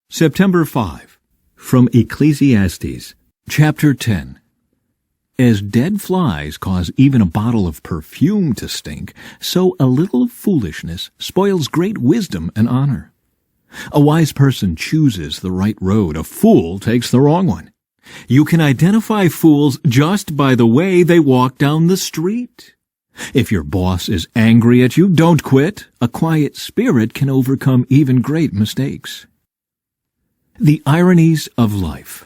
September 5. From Ecclesiastes, chapter 10. As dead flies cause even a bottle of perfume to stink, so a little of foolishness spoils great wisdom and honor. A wise person chooses the right road, a fool takes the wrong one. You can identify fools just by the way they walk down the street. If your boss is angry at you, don't quit. A quiet spirit can overcome even great mistakes. The ironies of life.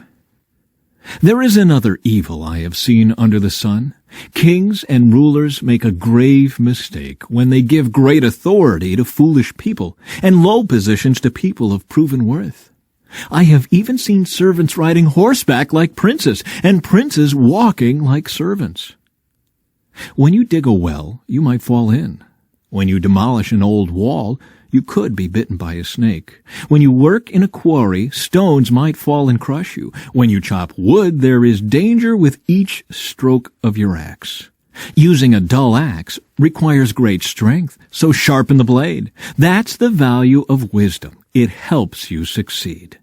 There is another evil I have seen under the sun. Kings and rulers make a grave mistake when they give great authority to foolish people and low positions to people of proven worth. I have even seen servants riding horseback like princes and princes walking like servants. When you dig a well, you might fall in. When you demolish an old wall, you could be bitten by a snake. When you work in a quarry, stones might fall and crush you. When you chop wood, there is danger with each stroke of your axe. Using a dull axe requires great strength, so sharpen the blade. That's the value of wisdom. It helps you succeed.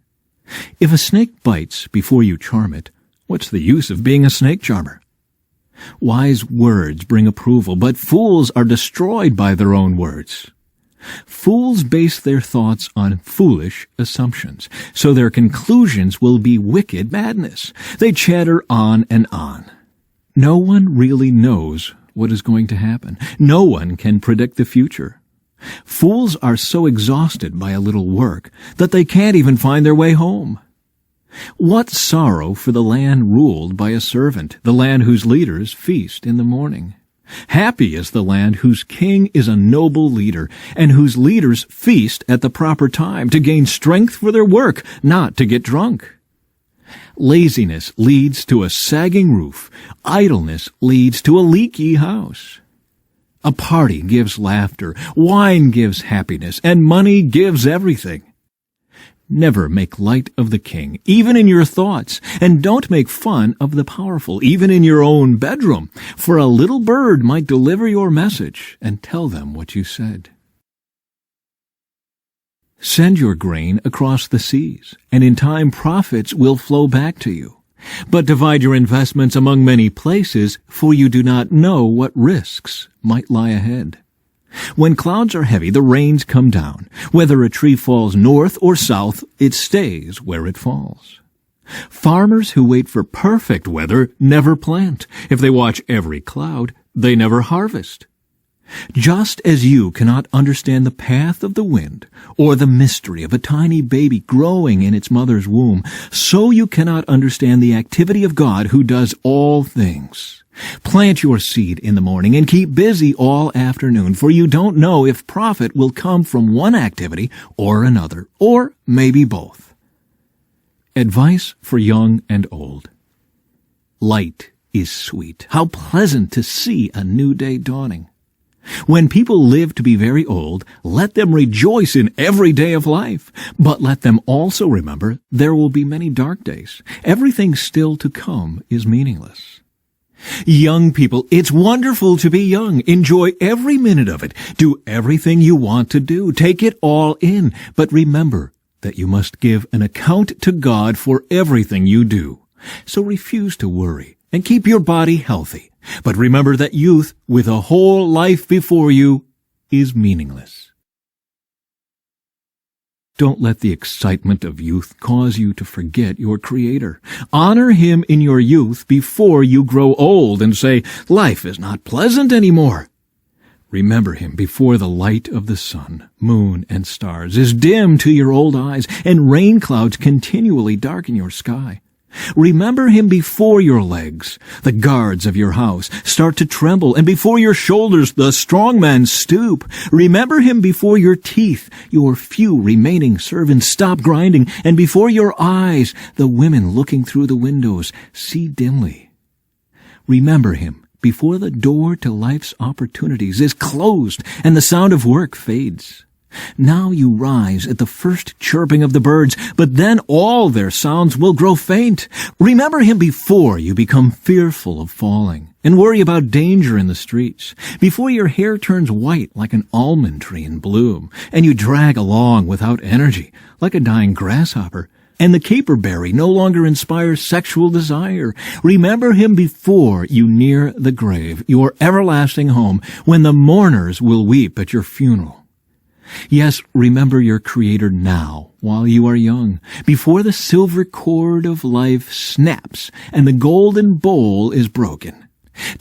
If a snake bites before you charm it, what's the use of being a snake charmer? Wise words bring approval, but fools are destroyed by their own words. Fools base their thoughts on foolish assumptions, so their conclusions will be wicked madness. They chatter on and on. No one really knows what is going to happen. No one can predict the future. Fools are so exhausted by a little work that they can't even find their way home. What sorrow for the land ruled by a servant, the land whose leaders feast in the morning. Happy is the land whose king is a noble leader, and whose leaders feast at the proper time to gain strength for their work, not to get drunk. Laziness leads to a sagging roof. Idleness leads to a leaky house. A party gives laughter, wine gives happiness, and money gives everything. Never make light of the king, even in your thoughts, and don't make fun of the powerful, even in your own bedroom, for a little bird might deliver your message and tell them what you said. Send your grain across the seas, and in time profits will flow back to you. But divide your investments among many places, for you do not know what risks might lie ahead. When clouds are heavy, the rains come down. Whether a tree falls north or south, it stays where it falls. Farmers who wait for perfect weather never plant. If they watch every cloud, they never harvest. Just as you cannot understand the path of the wind or the mystery of a tiny baby growing in its mother's womb, so you cannot understand the activity of God who does all things. Plant your seed in the morning and keep busy all afternoon, for you don't know if profit will come from one activity or another, or maybe both. Advice for young and old. Light is sweet. How pleasant to see a new day dawning. When people live to be very old, let them rejoice in every day of life. But let them also remember there will be many dark days. Everything still to come is meaningless. Young people, it's wonderful to be young. Enjoy every minute of it. Do everything you want to do. Take it all in. But remember that you must give an account to God for everything you do. So refuse to worry and keep your body healthy. But remember that youth, with a whole life before you, is meaningless. Don't let the excitement of youth cause you to forget your Creator. Honor Him in your youth before you grow old and say, life is not pleasant anymore. Remember Him before the light of the sun, moon, and stars is dim to your old eyes and rain clouds continually darken your sky. Remember Him before your legs, the guards of your house, start to tremble, and before your shoulders the strong men stoop. Remember Him before your teeth, your few remaining servants stop grinding, and before your eyes the women looking through the windows see dimly. Remember Him before the door to life's opportunities is closed and the sound of work fades. Now you rise at the first chirping of the birds, but then all their sounds will grow faint. Remember Him before you become fearful of falling, and worry about danger in the streets, before your hair turns white like an almond tree in bloom, and you drag along without energy like a dying grasshopper, and the caperberry no longer inspires sexual desire, remember him before you near the grave, your everlasting home, when the mourners will weep at your funeral. Yes, remember your Creator now, while you are young, before the silver cord of life snaps and the golden bowl is broken.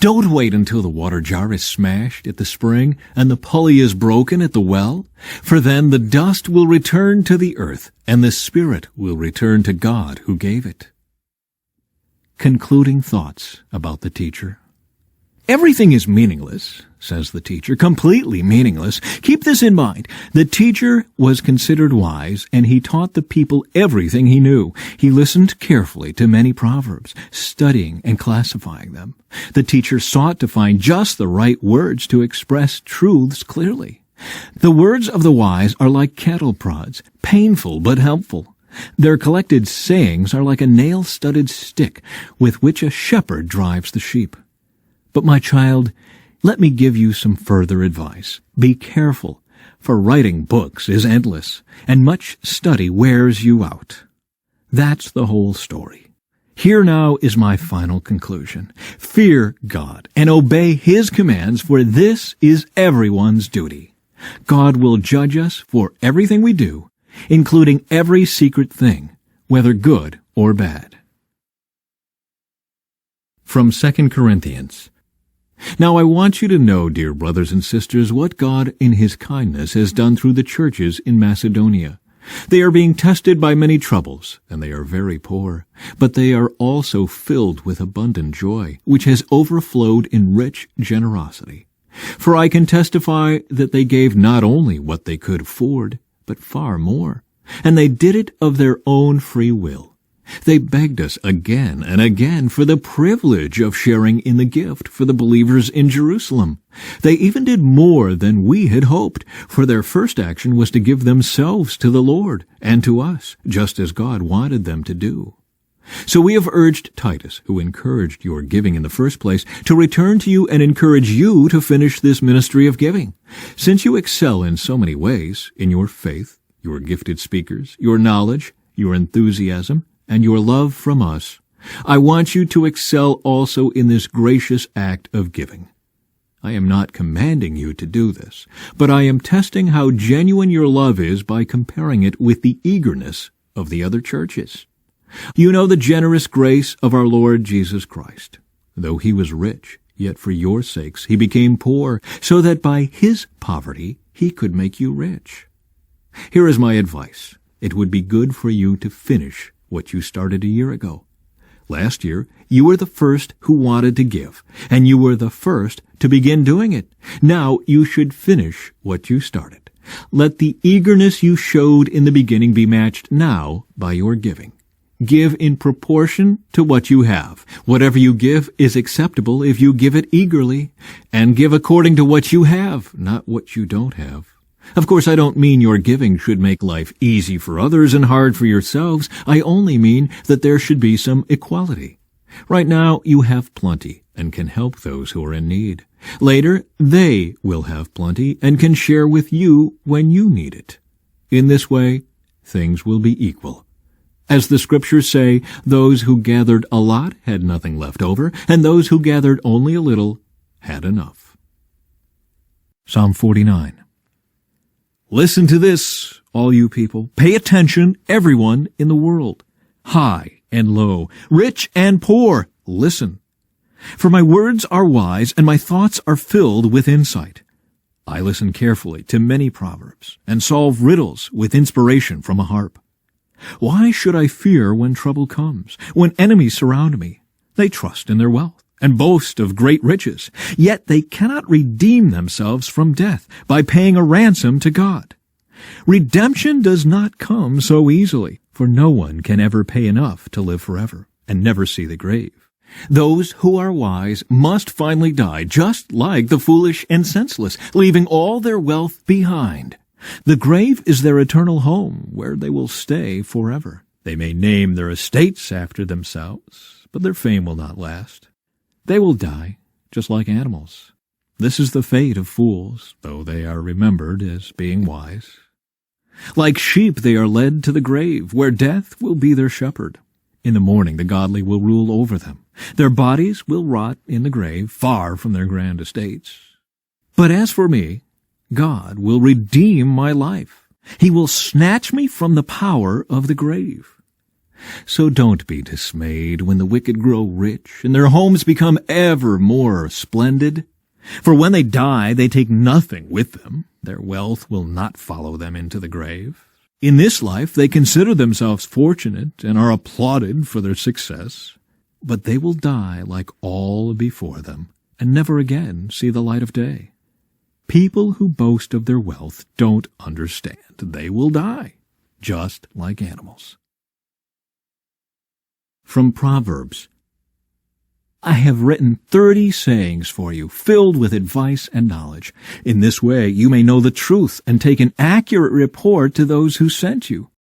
Don't wait until the water jar is smashed at the spring and the pulley is broken at the well, for then the dust will return to the earth and the spirit will return to God who gave it. Concluding thoughts about the teacher. Everything is meaningless, says the teacher, completely meaningless. Keep this in mind. The teacher was considered wise, and he taught the people everything he knew. He listened carefully to many proverbs, studying and classifying them. The teacher sought to find just the right words to express truths clearly. The words of the wise are like cattle prods, painful but helpful. Their collected sayings are like a nail-studded stick with which a shepherd drives the sheep. But my child, let me give you some further advice. Be careful, for writing books is endless, and much study wears you out. That's the whole story. Here now is my final conclusion. Fear God and obey His commands, for this is everyone's duty. God will judge us for everything we do, including every secret thing, whether good or bad. From 2 Corinthians. Now I want you to know, dear brothers and sisters, what God in His kindness has done through the churches in Macedonia. They are being tested by many troubles, and they are very poor, but they are also filled with abundant joy, which has overflowed in rich generosity. For I can testify that they gave not only what they could afford, but far more, and they did it of their own free will. They begged us again and again for the privilege of sharing in the gift for the believers in Jerusalem. They even did more than we had hoped, for their first action was to give themselves to the Lord and to us, just as God wanted them to do. So we have urged Titus, who encouraged your giving in the first place, to return to you and encourage you to finish this ministry of giving. Since you excel in so many ways, in your faith, your gifted speakers, your knowledge, your enthusiasm, and your love from us, I want you to excel also in this gracious act of giving. I am not commanding you to do this, but I am testing how genuine your love is by comparing it with the eagerness of the other churches. You know the generous grace of our Lord Jesus Christ. Though He was rich, yet for your sakes He became poor, so that by His poverty He could make you rich. Here is my advice. It would be good for you to finish what you started a year ago. Last year, you were the first who wanted to give, and you were the first to begin doing it. Now you should finish what you started. Let the eagerness you showed in the beginning be matched now by your giving. Give in proportion to what you have. Whatever you give is acceptable if you give it eagerly, and give according to what you have, not what you don't have. Of course, I don't mean your giving should make life easy for others and hard for yourselves. I only mean that there should be some equality. Right now, you have plenty and can help those who are in need. Later, they will have plenty and can share with you when you need it. In this way, things will be equal. As the Scriptures say, those who gathered a lot had nothing left over, and those who gathered only a little had enough. Psalm 49. Listen to this, all you people. Pay attention, everyone in the world. High and low, rich and poor, listen. For my words are wise, and my thoughts are filled with insight. I listen carefully to many proverbs, and solve riddles with inspiration from a harp. Why should I fear when trouble comes, when enemies surround me? They trust in their wealth and boast of great riches, yet they cannot redeem themselves from death by paying a ransom to God. Redemption does not come so easily, for no one can ever pay enough to live forever and never see the grave. Those who are wise must finally die, just like the foolish and senseless, leaving all their wealth behind. The grave is their eternal home, where they will stay forever. They may name their estates after themselves, but their fame will not last. They will die, just like animals. This is the fate of fools, though they are remembered as being wise. Like sheep they are led to the grave, where death will be their shepherd. In the morning the godly will rule over them. Their bodies will rot in the grave, far from their grand estates. But as for me, God will redeem my life. He will snatch me from the power of the grave. So don't be dismayed when the wicked grow rich and their homes become ever more splendid. For when they die, they take nothing with them. Their wealth will not follow them into the grave. In this life, they consider themselves fortunate and are applauded for their success. But they will die like all before them and never again see the light of day. People who boast of their wealth don't understand. They will die, just like animals. From Proverbs. I have written 30 sayings for you, filled with advice and knowledge. In this way you may know the truth and take an accurate report to those who sent you.